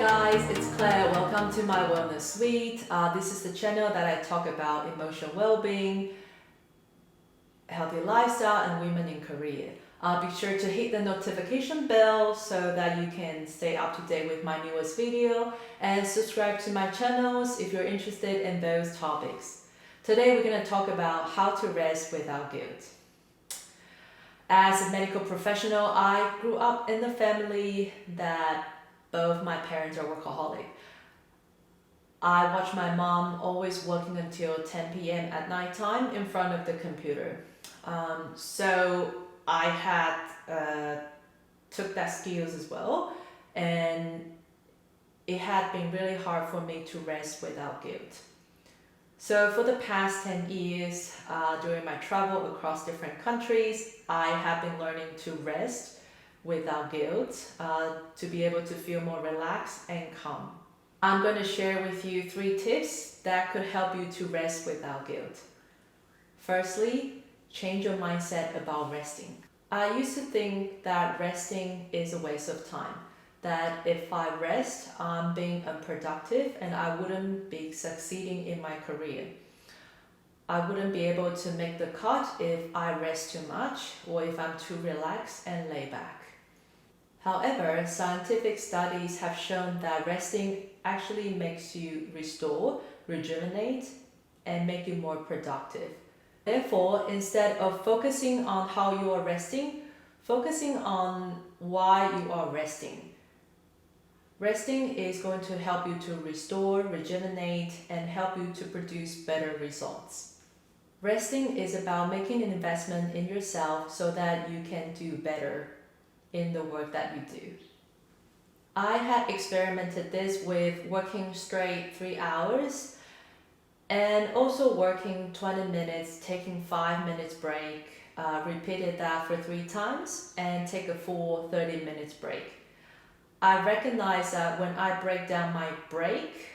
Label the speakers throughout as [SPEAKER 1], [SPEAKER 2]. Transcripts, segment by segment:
[SPEAKER 1] guys, it's Claire. Welcome to my Wellness Suite. This is the channel that I talk about emotional well-being, healthy lifestyle, and women in career. Be sure to hit the notification bell so that you can stay up to date with my newest video, and subscribe to my channels if you're interested in those topics. Today we're going to talk about how to rest without guilt. As a medical professional, I grew up in a family that both my parents are workaholic. I watched my mom always working until 10 p.m. at night time in front of the computer. So I had took that skills as well, and it had been really hard for me to rest without guilt. So for the past 10 years, during my travel across different countries, I have been learning to rest without guilt, to be able to feel more relaxed and calm. I'm going to share with you 3 tips that could help you to rest without guilt. Firstly, change your mindset about resting. I used to think that resting is a waste of time, that if I rest, I'm being unproductive and I wouldn't be succeeding in my career. I wouldn't be able to make the cut if I rest too much or if I'm too relaxed and laid back. However, scientific studies have shown that resting actually makes you restore, rejuvenate, and make you more productive. Therefore, instead of focusing on how you are resting, focusing on why you are resting. Resting is going to help you to restore, rejuvenate, and help you to produce better results. Resting is about making an investment in yourself so that you can do better in the work that you do. I had experimented this with working straight 3 hours and also working 20 minutes, taking 5 minutes break, repeated that for 3 times and take a full 30 minutes break. I recognize that when I break down my break,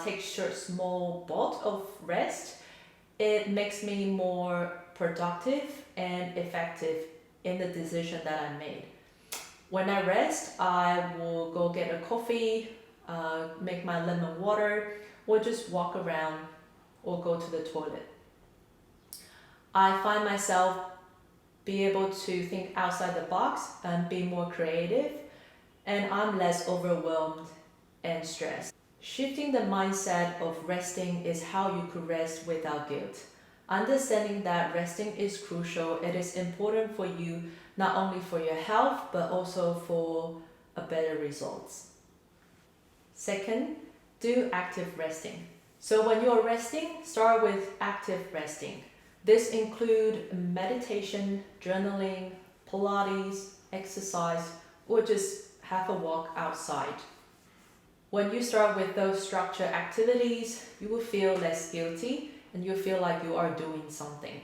[SPEAKER 1] take short small bout of rest, it makes me more productive and effective in the decision that I made. When I rest, I will go get a coffee, make my lemon water, or just walk around or go to the toilet. I find myself be able to think outside the box and be more creative, and I'm less overwhelmed and stressed. Shifting the mindset of resting is how you could rest without guilt. Understanding that resting is crucial, it is important for you, not only for your health, but also for a better results. Second, do active resting. So when you're resting, start with active resting. This includes meditation, journaling, Pilates, exercise, or just have a walk outside. When you start with those structured activities, you will feel less guilty and you feel like you are doing something.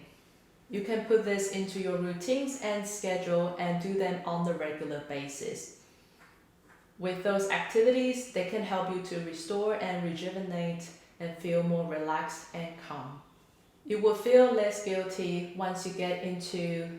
[SPEAKER 1] You can put this into your routines and schedule and do them on the regular basis. With those activities, they can help you to restore and rejuvenate and feel more relaxed and calm. You will feel less guilty once you get into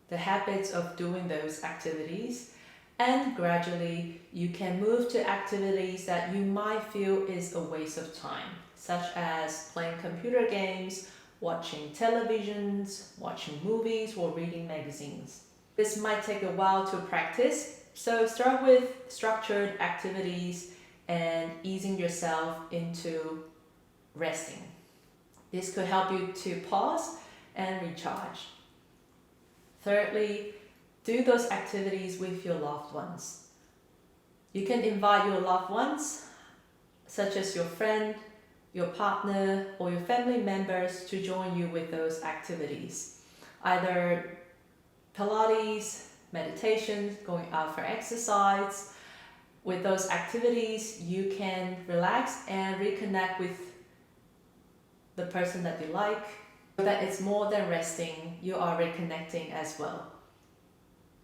[SPEAKER 1] the habits of doing those activities, and gradually you can move to activities that you might feel is a waste of time, such as playing computer games, watching televisions, watching movies, or reading magazines. This might take a while to practice, so start with structured activities and easing yourself into resting. This could help you to pause and recharge. Thirdly, do those activities with your loved ones. You can invite your loved ones, such as your friend, your partner, or your family members, to join you with those activities. Either Pilates, meditation, going out for exercise. With those activities, you can relax and reconnect with the person that you like. So that it's more than resting, you are reconnecting as well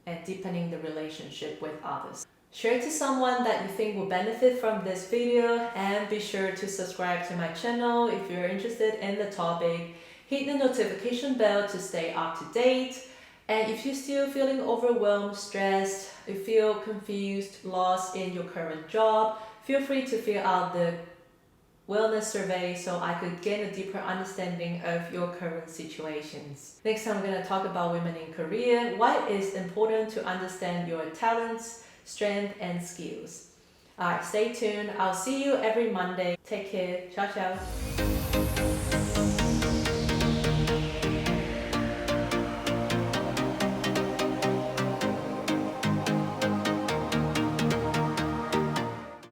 [SPEAKER 1] and deepening the relationship with others. Share to someone that you think will benefit from this video, and be sure to subscribe to my channel if you're interested in the topic. Hit the notification bell to stay up to date, And if you're still feeling overwhelmed, stressed, you feel confused, lost in your current job, feel free to fill out the wellness survey so I could gain a deeper understanding of your current situations. Next time, I'm going to talk about women in career, why it is important to understand your talents, strength, and skills. Alright, stay tuned. I'll see you every Monday. Take care. Ciao, ciao.